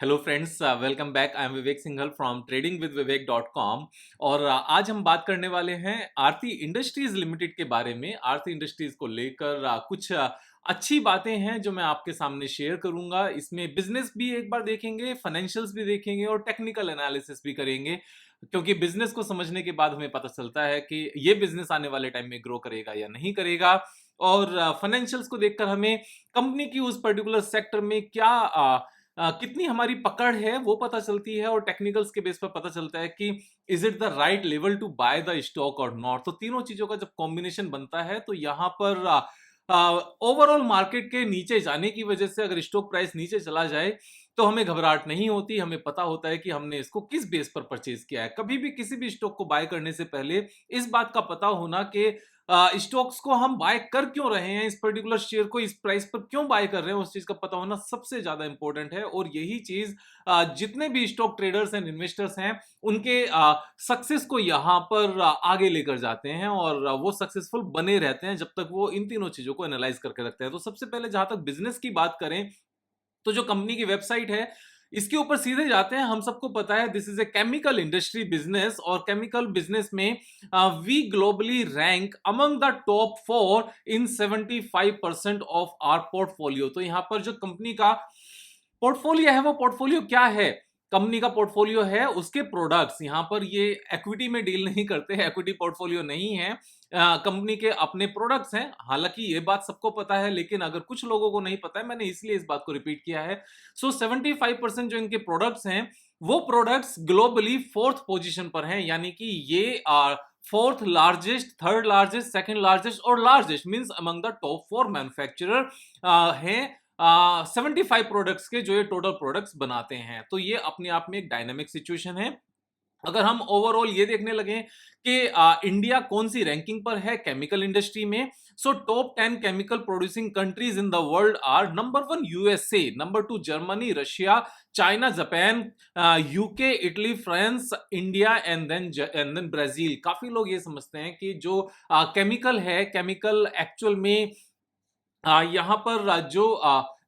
Hello friends, welcome back. I am Vivek Singhal from tradingwithvivek.com। और आज हम बात करने वाले हैं आरती इंडस्ट्रीज लिमिटेड के बारे में। आरती इंडस्ट्रीज को लेकर कुछ अच्छी बातें हैं जो मैं आपके सामने शेयर करूंगा। इसमें बिजनेस भी एक बार देखेंगे, फाइनेंशियल्स भी देखेंगे और टेक्निकल एनालिसिस भी करेंगे, क्योंकि बिजनेस को समझने के बाद हमें पता चलता है कि ये बिजनेस आने वाले टाइम में ग्रो करेगा या नहीं करेगा। और फाइनेंशियल्स को देखकर हमें कंपनी की उस पर्टिकुलर सेक्टर में क्या कितनी हमारी पकड़ है वो पता चलती है, और टेक्निकल्स के बेस पर पता चलता है कि is it the right level to buy the stock और नॉट। तो तीनों चीजों का जब कॉम्बिनेशन बनता है तो यहाँ पर ओवरऑल मार्केट के नीचे जाने की वजह से अगर स्टॉक प्राइस नीचे चला जाए तो हमें घबराहट नहीं होती। हमें पता होता है कि हमने इसको किस बेस पर परचेज किया है। कभी भी किसी भी स्टॉक को बाय करने से पहले इस बात का पता होना कि स्टॉक्स को हम बाय कर क्यों रहे हैं, इस पर्टिकुलर शेयर को इस प्राइस पर क्यों बाय कर रहे हैं, उस चीज का पता होना सबसे ज्यादा इंपॉर्टेंट है। और यही चीज जितने भी स्टॉक ट्रेडर्स एंड इन्वेस्टर्स हैं उनके सक्सेस को यहाँ पर आगे लेकर जाते हैं, और वो सक्सेसफुल बने रहते हैं जब तक वो इन तीनों चीजों को एनालाइज करके रखते हैं। तो सबसे पहले जहां तक बिजनेस की बात करें तो जो कंपनी की वेबसाइट है इसके ऊपर सीधे जाते हैं। हम सबको पता है this is a chemical industry business, और केमिकल बिजनेस में we globally rank among the top 4 in 75% of our portfolio. तो यहां पर जो कंपनी का पोर्टफोलियो है, वो पोर्टफोलियो क्या है? कंपनी का पोर्टफोलियो है उसके प्रोडक्ट्स। यहां पर ये इक्विटी में डील नहीं करते हैं, इक्विटी पोर्टफोलियो नहीं है। कंपनी के अपने प्रोडक्ट्स हैं। हालांकि ये बात सबको पता है, लेकिन अगर कुछ लोगों को नहीं पता है, मैंने इसलिए इस बात को रिपीट किया है। सो 75% जो इनके प्रोडक्ट्स हैं वो प्रोडक्ट्स ग्लोबली फोर्थ पोजीशन पर हैं, यानी कि ये fourth largest, third largest, second largest और largest means among the top 4 manufacturer हैं। 75 प्रोडक्ट्स के जो ये टोटल प्रोडक्ट्स बनाते हैं। तो ये अपने आप में एक डायनामिक सिचुएशन है। अगर हम ओवरऑल ये देखने लगे कि इंडिया कौन सी रैंकिंग पर है केमिकल इंडस्ट्री में, so top 10 chemical producing countries in the world are number 1 USA, number 2 Germany, Russia, China, Japan, UK, Italy, France, India and then Brazil. काफी लोग ये समझते हैं कि जो केमिकल है, केमिकल एक्चुअल में यहाँ पर जो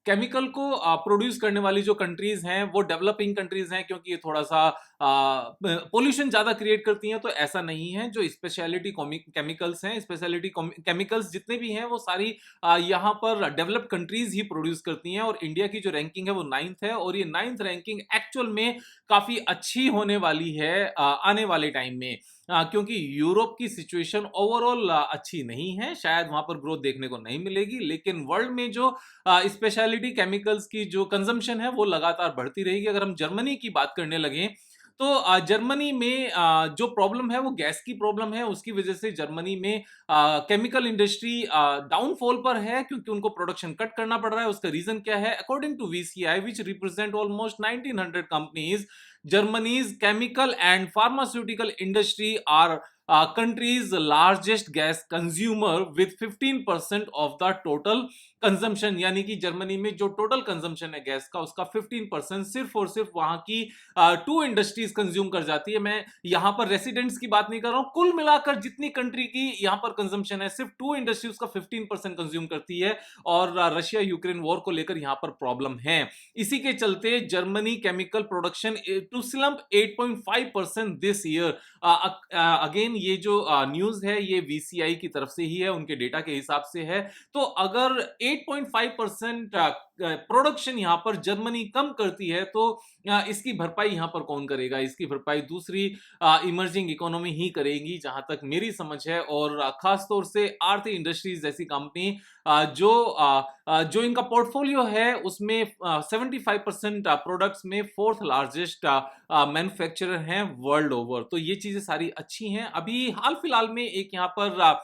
केमिकल को प्रोड्यूस करने वाली जो कंट्रीज हैं वो डेवलपिंग कंट्रीज हैं, क्योंकि ये थोड़ा सा पोल्यूशन ज्यादा क्रिएट करती हैं। तो ऐसा नहीं है। जो स्पेशलिटी केमिकल्स हैं, स्पेशलिटी केमिकल्स जितने भी हैं वो सारी यहाँ पर डेवलप्ड कंट्रीज ही प्रोड्यूस करती हैं। और इंडिया की जो रैंकिंग है वो 9th है, और ये 9th रैंकिंग एक्चुअल में काफी अच्छी होने वाली है आने वाले टाइम में, क्योंकि यूरोप की सिचुएशन ओवरऑल अच्छी नहीं है। शायद वहां पर ग्रोथ देखने को नहीं मिलेगी, लेकिन वर्ल्ड में जो स्पेशलिटी केमिकल्स की जो कंजम्पशन है वो लगातार बढ़ती रहेगी। अगर हम जर्मनी की बात करने लगे तो जर्मनी में जो प्रॉब्लम है वो गैस की प्रॉब्लम है। उसकी वजह से जर्मनी में केमिकल इंडस्ट्री डाउनफॉल पर है, क्योंकि उनको प्रोडक्शन कट करना पड़ रहा है। उसका रीजन क्या है? According to VCI which represent almost 1900 companies, Germany's chemical and pharmaceutical industry are country's largest gas consumer with 15% of the total consumption. यानी कि जर्मनी में जो टोटल कंजम्पशन है गैस का उसका 15% सिर्फ और सिर्फ वहां की 2 इंडस्ट्रीज कंज्यूम कर जाती है। मैं यहां पर रेसिडेंट्स की बात नहीं कर रहा हूं, कुल मिलाकर जितनी कंट्री की यहां पर कंजम्पशन है सिर्फ 2 इंडस्ट्रीज का 15% कंज्यूम करती है। और रशिया यूक्रेन वॉर को लेकर यहां पर प्रॉब्लम है। इसी के चलते Germany chemical production to slump 8.5% this year. Again ये जो न्यूज है ये वीसीआई की तरफ से ही है, उनके डेटा के हिसाब से है। तो अगर 8.5% प्रोडक्शन यहां पर जर्मनी कम करती है तो इसकी भरपाई यहां पर कौन करेगा? इसकी भरपाई दूसरी इमर्जिंग इकोनॉमी ही करेगी, जहां तक मेरी समझ है। और खास तौर से आरती इंडस्ट्रीज जैसी कंपनी जो इनका पोर्टफोलियो है उसमें 75% प्रोडक्ट्स में फोर्थ लार्जेस्ट मैन्युफैक्चरर हैं वर्ल्ड ओवर। तो ये चीजें सारी अच्छी हैं। अभी हाल फिलहाल में एक यहाँ पर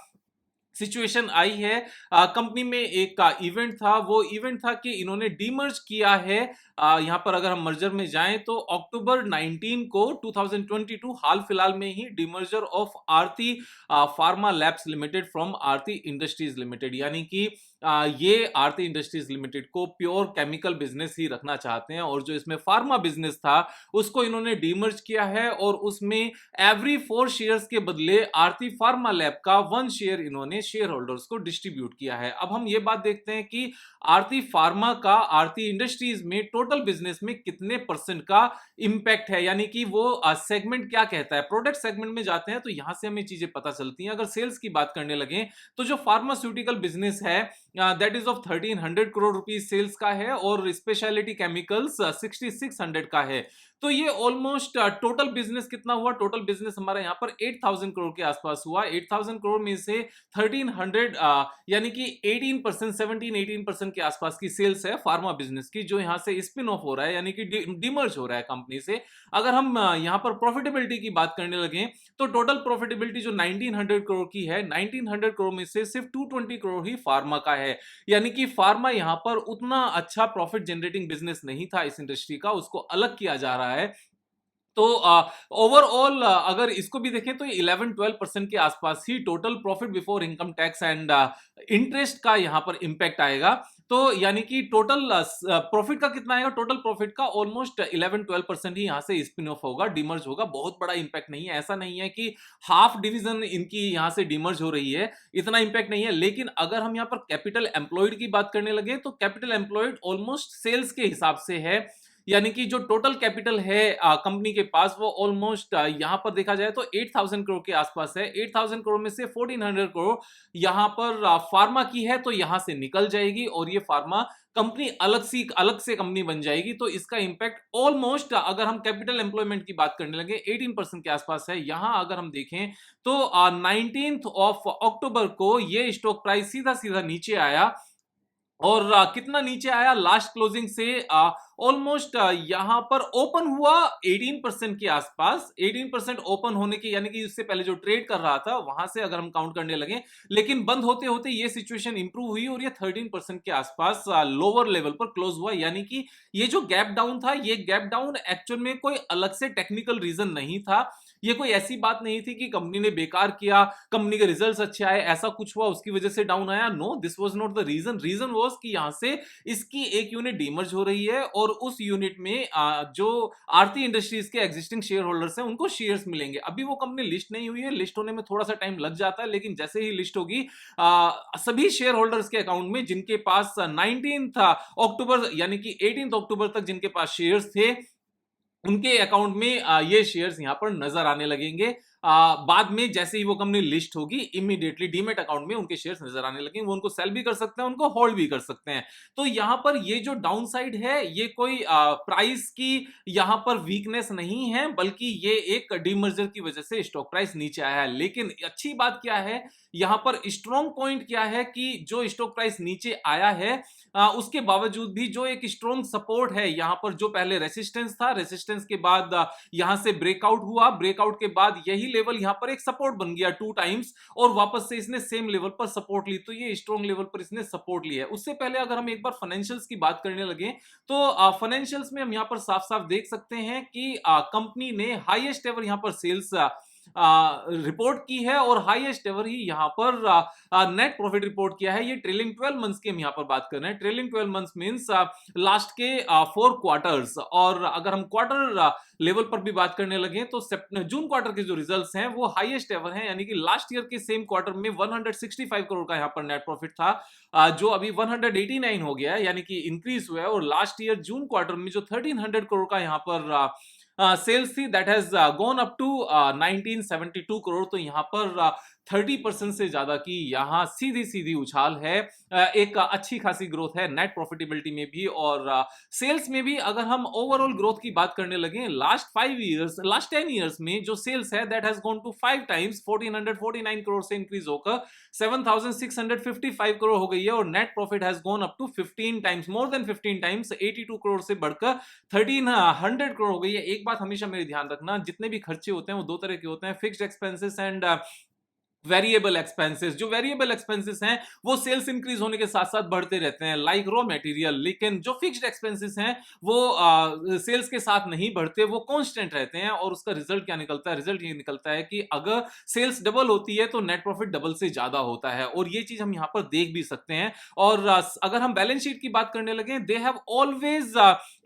सिचुएशन आई है, कंपनी में एक इवेंट था। वो इवेंट था कि इन्होंने डीमर्ज किया है। यहां पर अगर हम मर्जर में जाएं तो अक्टूबर 19 को 2022 हाल फिलहाल में ही demerger of Aarti pharma labs limited from Aarti industries limited, यानी कि ये आरती इंडस्ट्रीज लिमिटेड को प्योर केमिकल बिजनेस ही रखना चाहते हैं, और जो इसमें फार्मा बिजनेस था उसको इन्होंने डीमर्ज किया है, और उसमें एवरी 4 शेयर्स के बदले आरती फार्मा लैब का 1 शेयर इन्होंने शेयर होल्डर्स को डिस्ट्रीब्यूट किया है। अब हम ये बात देखते हैं कि आरती फार्मा का आरती इंडस्ट्रीज में टोटल बिजनेस में कितने परसेंट का इंपैक्ट है, यानी कि वो सेगमेंट क्या कहता है। प्रोडक्ट सेगमेंट में जाते हैं तो यहां से हमें चीजें पता चलती हैं। अगर सेल्स की बात करने लगे तो जो फार्मास्यूटिकल बिजनेस है that is of 1300 crore rupees sales का है, और स्पेशलिटी केमिकल्स 6600 का है। तो ये ऑलमोस्ट टोटल बिजनेस कितना हुआ, टोटल बिजनेस हमारा यहाँ पर 8000 करोड़ के आसपास हुआ। 8000 करोड़ में से 1300 यानी कि 18%, 17-18% के आसपास की सेल्स है फार्मा बिजनेस की, जो यहाँ से स्पिन ऑफ हो रहा है, यानी कि डिमर्ज हो रहा है कंपनी से। अगर हम यहाँ पर प्रॉफिटेबिलिटी की बात करने लगे तो टोटल प्रॉफिटेबिलिटी जो 1900 करोड़ की है, 1900 करोड़ में से सिर्फ 220 करोड़ ही फार्मा का है, यानी कि फार्मा यहां पर उतना अच्छा प्रॉफिट जनरेटिंग बिजनेस नहीं था इस इंडस्ट्री का, उसको अलग किया जा रहा है। तो ओवरऑल अगर इसको भी देखें तो 11-12% के आसपास ही total profit before income tax and interest का यहां पर इंपैक्ट आएगा। तो यानी कि टोटल प्रॉफिट का कितना आएगा, टोटल प्रॉफिट का ऑलमोस्ट 11-12% ही यहां से स्पिन ऑफ होगा, डिमर्ज होगा। बहुत बड़ा इंपैक्ट नहीं है, ऐसा नहीं है कि हाफ डिवीजन इनकी यहां से डिमर्ज हो रही है, इतना इंपैक्ट नहीं है। लेकिन अगर हम यहां पर कैपिटल एम्प्लॉयड की बात करने लगे तो कैपिटल एम्प्लॉयड ऑलमोस्ट सेल्स के हिसाब से है, यानी कि जो टोटल कैपिटल है कंपनी के पास वो ऑलमोस्ट यहां पर देखा जाए तो 8000 करोड़ के आसपास है। 8000 करोड़ में से 1400 करोड़ यहां पर फार्मा की है, तो यहां से निकल जाएगी और ये फार्मा कंपनी अलग से कंपनी बन जाएगी। तो इसका इंपैक्ट ऑलमोस्ट अगर हम कैपिटल एम्प्लॉयमेंट की बात करने लगे 18% के आसपास है। यहां अगर हम देखें तो 19 ऑफ अक्टूबर को ये स्टॉक प्राइस सीधा सीधा नीचे आया, और कितना नीचे आया लास्ट क्लोजिंग से, ऑलमोस्ट यहां पर ओपन हुआ 18% के आसपास। 18% ओपन होने के, यानी कि उससे पहले जो ट्रेड कर रहा था वहां से अगर हम काउंट करने लगे, लेकिन बंद होते होते ये सिचुएशन इंप्रूव हुई और ये 13% के आसपास लोअर लेवल पर क्लोज हुआ। यानी कि ये जो गैप डाउन था, ये गैप डाउन एक्चुअल में कोई अलग से टेक्निकल रीजन नहीं था, ये कोई ऐसी बात नहीं थी कि कंपनी ने बेकार किया, कंपनी के रिजल्ट्स अच्छे आए, ऐसा कुछ हुआ उसकी वजह से डाउन आया। No, this was not the reason. Reason was कि यहां से इसकी एक यूनिट डीमर्ज हो रही है, और उस यूनिट में जो आरती इंडस्ट्रीज के एग्जिस्टिंग शेयर होल्डर्स हैं उनको शेयर्स मिलेंगे। अभी वो कंपनी लिस्ट नहीं हुई है, लिस्ट होने में थोड़ा सा टाइम लग जाता है, लेकिन जैसे ही लिस्ट होगी सभी शेयर होल्डर्स के अकाउंट में जिनके पास 19 अक्टूबर यानी कि 18 अक्टूबर तक जिनके पास शेयर्स थे, उनके अकाउंट में ये शेयर्स यहां पर नजर आने लगेंगे। बाद में जैसे ही वो कंपनी लिस्ट होगी, इमीडिएटली डीमेट अकाउंट में उनके शेयर्स नजर आने लगेंगे। वो उनको सेल भी कर सकते हैं, उनको होल्ड भी कर सकते हैं। तो यहां पर ये जो डाउन साइड है, ये कोई प्राइस की यहां पर वीकनेस नहीं है, बल्कि ये एक डीमर्जर की वजह से स्टॉक प्राइस नीचे आया है। लेकिन अच्छी बात क्या है, यहां पर स्ट्रॉन्ग पॉइंट क्या है कि जो स्टॉक प्राइस नीचे आया है उसके बावजूद भी जो एक स्ट्रॉन्ग सपोर्ट है यहां पर, जो पहले रेसिस्टेंस था, रेसिस्टेंस के बाद यहां से ब्रेकआउट हुआ, ब्रेकआउट के बाद यही लेवल यहां पर एक सपोर्ट बन गया 2 टाइम्स, और वापस से इसने सेम लेवल पर सपोर्ट ली। तो ये स्ट्रॉन्ग लेवल पर इसने सपोर्ट ली है। उससे पहले अगर हम एक बार फाइनेंशियल्स की बात करने लगे तो फाइनेंशियल्स में हम यहां पर साफ साफ देख सकते हैं कि कंपनी ने हाईएस्ट एवर यहां पर सेल्स रिपोर्ट की है, और हाईएस्ट एवर ही यहां पर नेट प्रॉफिट रिपोर्ट किया है। ये ट्रेलिंग 12 मंथ्स की हम यहां पर बात कर रहे हैं। ट्रेलिंग 12 मंथ्स मींस लास्ट के 4 क्वार्टर्स। और अगर हम क्वार्टर लेवल पर भी बात करने लगे तो जून क्वार्टर के जो रिजल्ट्स हैं वो हाईएस्ट एवर हैं, यानी कि लास्ट ईयर के सेम क्वार्टर में 165 करोड़ का यहां पर नेट प्रॉफिट था, जो अभी 189 हो गया है, यानी कि इंक्रीज हुआ है। और लास्ट ईयर जून क्वार्टर में जो 1300 करोड़ का यहां पर सेल्स थी, that has gone up to 1972 crore. तो यहां पर 30% से ज्यादा की यहां सीधी सीधी उछाल है। एक अच्छी खासी ग्रोथ है नेट प्रॉफिटेबिलिटी में भी और सेल्स में भी। अगर हम ओवरऑल ग्रोथ की बात करने लगे, लास्ट 10 ईयर्स में जो सेल्स है that has gone to 5 times, 1449 crore से इंक्रीज होकर 7655 करोड़ हो गई है। और net profit has gone up to 15 times, more than 15 times, 82 crore से बढ़कर 1300 करोड़ हो गई है। एक बात हमेशा मेरे ध्यान रखना, जितने भी खर्चे होते हैं वो दो तरह के होते हैं, fixed expenses and variable expenses, जो वेरिएबल एक्सपेंसेस हैं वो सेल्स इंक्रीज होने के साथ साथ बढ़ते रहते हैं, लाइक रॉ मटेरियल, लेकिन जो फिक्स्ड एक्सपेंसेस हैं वो सेल्स के साथ नहीं बढ़ते, वो कांस्टेंट रहते हैं। और उसका रिजल्ट क्या निकलता है? रिजल्ट ये निकलता है कि अगर सेल्स डबल होती है तो नेट प्रॉफिट डबल से ज्यादा होता है, और ये चीज हम यहां पर देख भी सकते हैं। और अगर हम बैलेंस शीट की बात करने लगे, they have always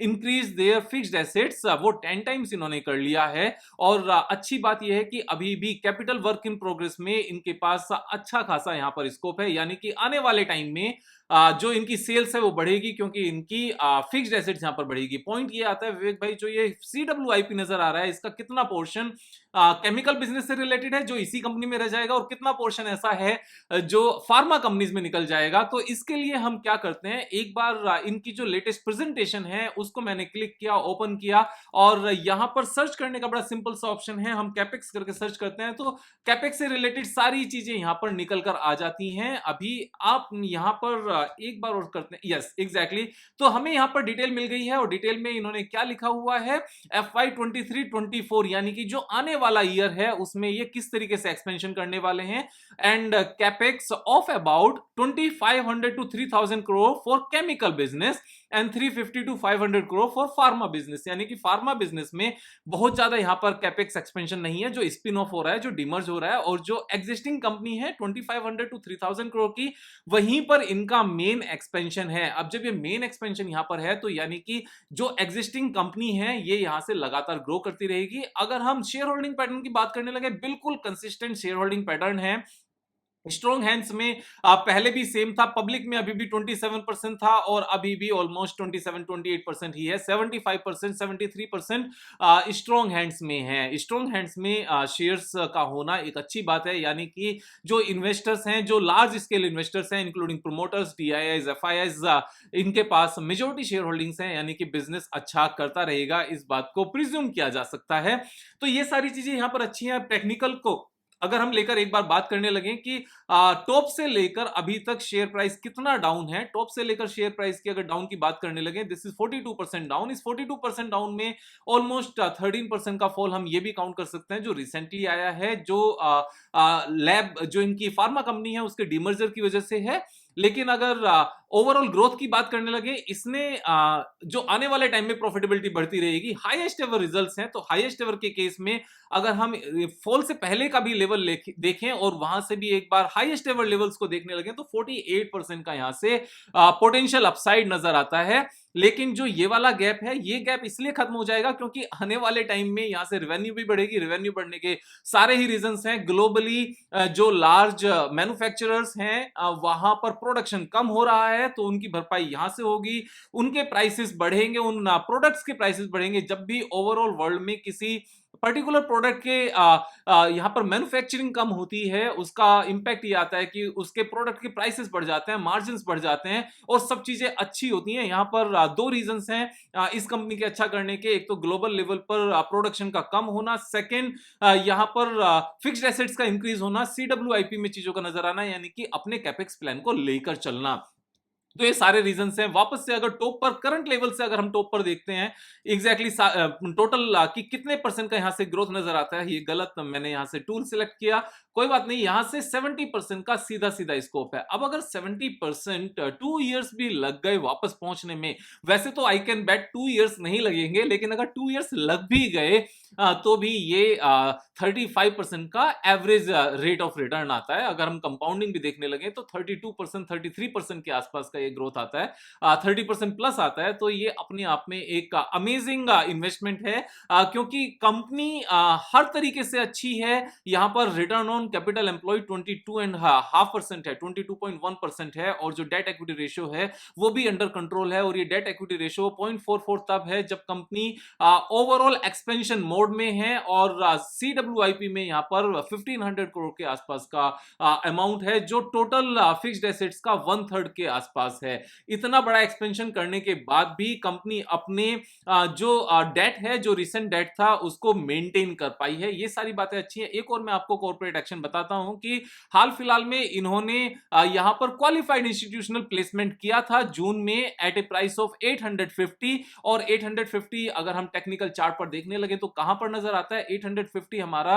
increase their fixed assets, वो 10 टाइम्स इन्होंने कर लिया है। और अच्छी बात यह है कि अभी भी कैपिटल वर्क इन प्रोग्रेस में इनके पास अच्छा खासा यहां पर स्कोप है, यानी कि आने वाले टाइम में जो इनकी सेल्स है वो बढ़ेगी, क्योंकि इनकी फिक्स्ड एसेट्स यहां पर बढ़ेगी। पॉइंट ये आता है विवेक भाई, जो ये CWIP नजर आ रहा है, इसका कितना पोर्शन केमिकल बिजनेस से रिलेटेड है जो इसी कंपनी में रह जाएगा, और कितना पोर्शन ऐसा है जो फार्मा कंपनीज में निकल जाएगा। तो इसके लिए हम क्या करते हैं, एक बार इनकी जो लेटेस्ट प्रेजेंटेशन है उसको मैंने क्लिक किया, ओपन किया, और यहां पर सर्च करने का बड़ा सिंपल सा ऑप्शन है, हम कैपेक्स करके सर्च करते हैं तो कैपेक्स से रिलेटेड सारी चीजें यहां पर निकल कर आ जाती हैं। अभी आप यहां पर एक बार और करते हैं, यस एग्जैक्टली, तो हमें यहां पर डिटेल मिल गई है, और डिटेल में इन्होंने क्या लिखा हुआ है, FY 23-24 यानी कि जो आने वाला ईयर है उसमें ये किस तरीके से एक्सपेंशन करने वाले हैं। And capex of about 2500 to 3000 crore for chemical business and 350 to 500 crore for pharma business, यानी कि फार्मा बिजनेस में बहुत ज्यादा यहां पर कैपेक्स एक्सपेंशन नहीं है, जो स्पिन ऑफ हो रहा है, जो डिमर्ज हो रहा है, और जो एग्जिस्टिंग कंपनी है 2500 to 3000 करोड़ की, वहीं पर इनका मेन एक्सपेंशन है। अब जब ये मेन एक्सपेंशन यहां पर है तो यानी कि जो एग्जिस्टिंग कंपनी है ये यहां से लगातार ग्रो करती रहेगी। अगर हम शेयर होल्डिंग पैटर्न की बात करने लगे, बिल्कुल कंसिस्टेंट शेयर होल्डिंग पैटर्न है। स्ट्रॉन्ग हैंड्स में पहले भी सेम था, पब्लिक में अभी भी 27% था, और अभी भी ऑलमोस्ट 27-28% ही है। 75% 73% स्ट्रॉन्ग हैंड्स में है। स्ट्रॉन्ग हैंड्स में शेयर्स का होना एक अच्छी बात है, यानी कि जो इन्वेस्टर्स हैं, जो लार्ज स्केल इन्वेस्टर्स हैं, इंक्लूडिंग प्रोमोटर्स, DIIs, FIIs, इनके पास मेजोरिटी शेयर होल्डिंग्स हैं, यानी कि बिजनेस अच्छा करता रहेगा, इस बात को प्रिज्यूम किया जा सकता है। तो ये सारी चीजें यहां पर अच्छी हैं। टेक्निकल को अगर हम लेकर एक बार बात करने लगे कि टॉप से लेकर अभी तक शेयर प्राइस कितना डाउन है, टॉप से लेकर शेयर प्राइस की अगर डाउन की बात करने लगे, दिस इज 42% डाउन। इस 42% डाउन में ऑलमोस्ट 13% का फॉल हम ये भी काउंट कर सकते हैं जो रिसेंटली आया है, जो लैब जो इनकी फार्मा कंपनी है उसके डीमर्जर की वजह से है। लेकिन अगर ओवरऑल ग्रोथ की बात करने लगे, इसने जो आने वाले टाइम में प्रॉफिटेबिलिटी बढ़ती रहेगी, हाईएस्ट एवर रिजल्ट्स हैं। तो हाईएस्ट एवर के केस में अगर हम फॉल से पहले का भी लेवल देखें और वहां से भी एक बार हाईएस्ट एवर लेवल्स को देखने लगे, तो 48% का यहां से पोटेंशियल अपसाइड नजर आता है। लेकिन जो ये वाला गैप है, ये गैप इसलिए खत्म हो जाएगा क्योंकि आने वाले टाइम में यहां से रेवेन्यू भी बढ़ेगी। रेवेन्यू बढ़ने के सारे ही रीजंस हैं। ग्लोबली जो लार्ज मैन्युफैक्चरर्स हैं वहां पर प्रोडक्शन कम हो रहा है, तो उनकी भरपाई यहां से होगी, उनके प्राइसेस बढ़ेंगे, उन प्रोडक्ट्स के प्राइसेस बढ़ेंगे। जब भी ओवरऑल वर्ल्ड में किसी पर्टिकुलर प्रोडक्ट के यहां पर मैन्युफैक्चरिंग कम होती है, उसका इंपैक्ट ये आता है कि उसके प्रोडक्ट के प्राइसेस बढ़ जाते हैं, मार्जिन बढ़ जाते हैं, और सब चीजें अच्छी होती हैं। यहां पर दो रीजंस हैं इस कंपनी के अच्छा करने के। एक तो ग्लोबल लेवल पर प्रोडक्शन का कम होना, सेकेंड यहां पर फिक्स्ड एसेट्स का इंक्रीज होना, CWIP में चीजों का नजर आना, यानी कि अपने कैपेक्स प्लान को लेकर चलना। तो ये सारे रीजंस हैं। वापस से अगर टॉप पर करंट लेवल से अगर हम टॉप पर देखते हैं एग्जैक्टली टोटल कि कितने परसेंट का यहां से ग्रोथ नजर आता है, ये गलत मैंने यहां से टूल सिलेक्ट किया, कोई बात नहीं। यहां से 70% का सीधा सीधा स्कोप है। अब अगर 70% 2 इयर्स भी लग गए वापस पहुंचने में, वैसे तो आई कैन बेट 2 इयर्स नहीं लगेंगे, लेकिन अगर 2 इयर्स लग भी गए तो भी ये 35% का एवरेज रेट ऑफ रिटर्न आता है। अगर हम कंपाउंडिंग भी देखने लगे तो 32% 33% के आसपास का ये ग्रोथ आता है, 30% प्लस आता है। तो ये अपने आप में एक अमेजिंग इन्वेस्टमेंट है, क्योंकि कंपनी हर तरीके से अच्छी है। यहां पर रिटर्न ऑन कैपिटल एम्प्लॉयड 22.5% है, 22.1% है, और जो डेट इक्विटी रेशियो है वो भी अंडर कंट्रोल है। और ये डेट इक्विटी रेशियो 0.44 तब है जब कंपनी ओवरऑल एक्सपेंशन मोड में है, और CWIP में यहां पर 1500 करोड़ के आसपास का अमाउंट है, जो टोटल फिक्स्ड एसेट्स का 1/3 के आसपास है। इतना बड़ा एक्सपेंशन करने के बाद भी कंपनी अपने जो डेट है, जो रिसेंट डेट था, उसको मेंटेन कर पाई है। ये सारी बातें अच्छी हैं। एक और मैं आपको कॉर्पोरेट एक्शन बताता हूं कि हाल फिलहाल में इन्होंने यहां पर क्वालिफाइड इंस्टीट्यूशनल प्लेसमेंट किया था जून में एट ए प्राइस ऑफ 850, और 850 अगर हम टेक्निकल चार्ट पर देखने लगे तो कहां कहां पर नजर आता है 850 हमारा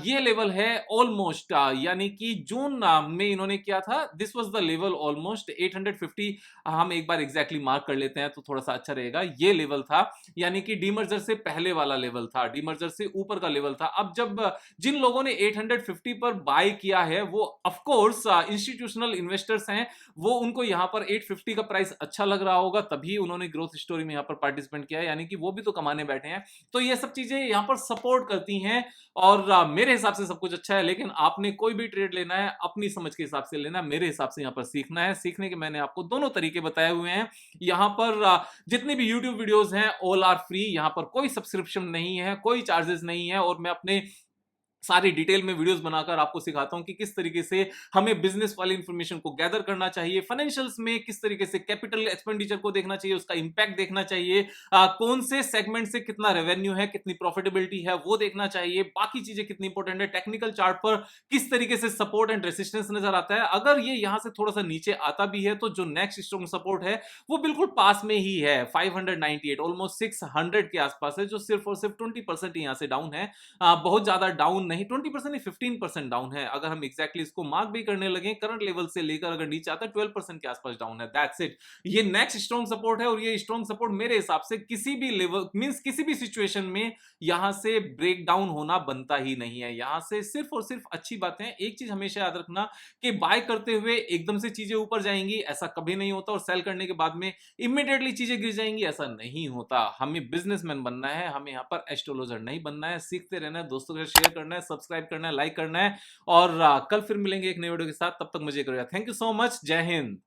ये लेवल है ऑलमोस्ट, यानी कि जून में इन्होंने किया था, this was the level almost 850। हम एक बार एग्जैक्टली मार्क कर लेते हैं तो थोड़ा सा अच्छा रहेगा। ये लेवल था, यानी कि डीमर्जर से पहले वाला लेवल था, डीमर्जर से ऊपर का लेवल था। अब जब जिन लोगों ने 850 पर बाय किया है वो ऑफ कोर्स इंस्टीट्यूशनल इन्वेस्टर्स हैं, वो उनको यहां पर 850 का प्राइस अच्छा लग रहा होगा, तभी उन्होंने ग्रोथ स्टोरी में यहां पर पार्टिसिपेंट किया है, यानी कि वो भी तो कमाने बैठे हैं। तो ये सब चीजें यहां पर सपोर्ट करती हैं और मेरे हिसाब से सब कुछ अच्छा है। लेकिन आपने कोई भी ट्रेड लेना है अपनी समझ के हिसाब से लेना, मेरे हिसाब से यहां पर सीखना है। सीखने के मैंने आपको दोनों तरीके बताए हुए हैं। यहां पर जितनी भी YouTube वीडियोस हैं ऑल आर फ्री, यहां पर कोई सब्सक्रिप्शन नहीं है, कोई चार्जेस नहीं है, और मैं अपने सारी डिटेल में वीडियोस बनाकर आपको सिखाता हूं कि किस तरीके से हमें बिजनेस वाली इंफॉर्मेशन को गैदर करना चाहिए, फाइनेंशियल्स में किस तरीके से कैपिटल एक्सपेंडिचर को देखना चाहिए, उसका इंपैक्ट देखना चाहिए, कौन से सेगमेंट से कितना रेवेन्यू है, कितनी प्रॉफिटेबिलिटी है वो देखना चाहिए, बाकी चीजें कितनी इंपॉर्टेंट है, टेक्निकल चार्ट पर किस तरीके से सपोर्ट एंड रेसिस्टेंस नजर आता है। अगर ये यहां से थोड़ा सा नीचे आता भी है तो जो नेक्स्ट स्ट्रॉन्ग सपोर्ट है वो बिल्कुल पास में ही है, 598 ऑलमोस्ट 600 के आसपास है, जो सिर्फ और सिर्फ 20% यहां से डाउन है। बहुत ज्यादा डाउन नहीं, 20% नहीं 15% डाउन है। अगर हम एग्जैक्टली इसको मार्क भी करने लगे करंट लेवल से लेकर अगर नीचे आता है 12% के आसपास डाउन है, दैट्स इट। ये नेक्स्ट स्ट्रॉन्ग सपोर्ट है और ये स्ट्रॉन्ग सपोर्ट मेरे हिसाब से किसी भी लेवल मींस किसी भी सिचुएशन में यहां से ब्रेक डाउन होना बनता ही नहीं है। यहां से सिर्फ और सिर्फ अच्छी बातें हैं। एक चीज हमेशा याद रखना कि बाय करते हुए एकदम से चीजें ऊपर जाएंगी ऐसा कभी नहीं होता, और सेल करने के बाद में इमीडिएटली चीजें गिर जाएंगी ऐसा नहीं होता। हमें बिजनेसमैन बनना है, हमें यहां पर एस्ट्रोलॉजर नहीं बनना है। सीखते रहना है, दोस्तों के साथ शेयर करना है, सब्सक्राइब करना है, लाइक करना है, और कल फिर मिलेंगे एक नए वीडियो के साथ। तब तक मुझे करिएगा। थैंक यू सो मच, जय हिंद।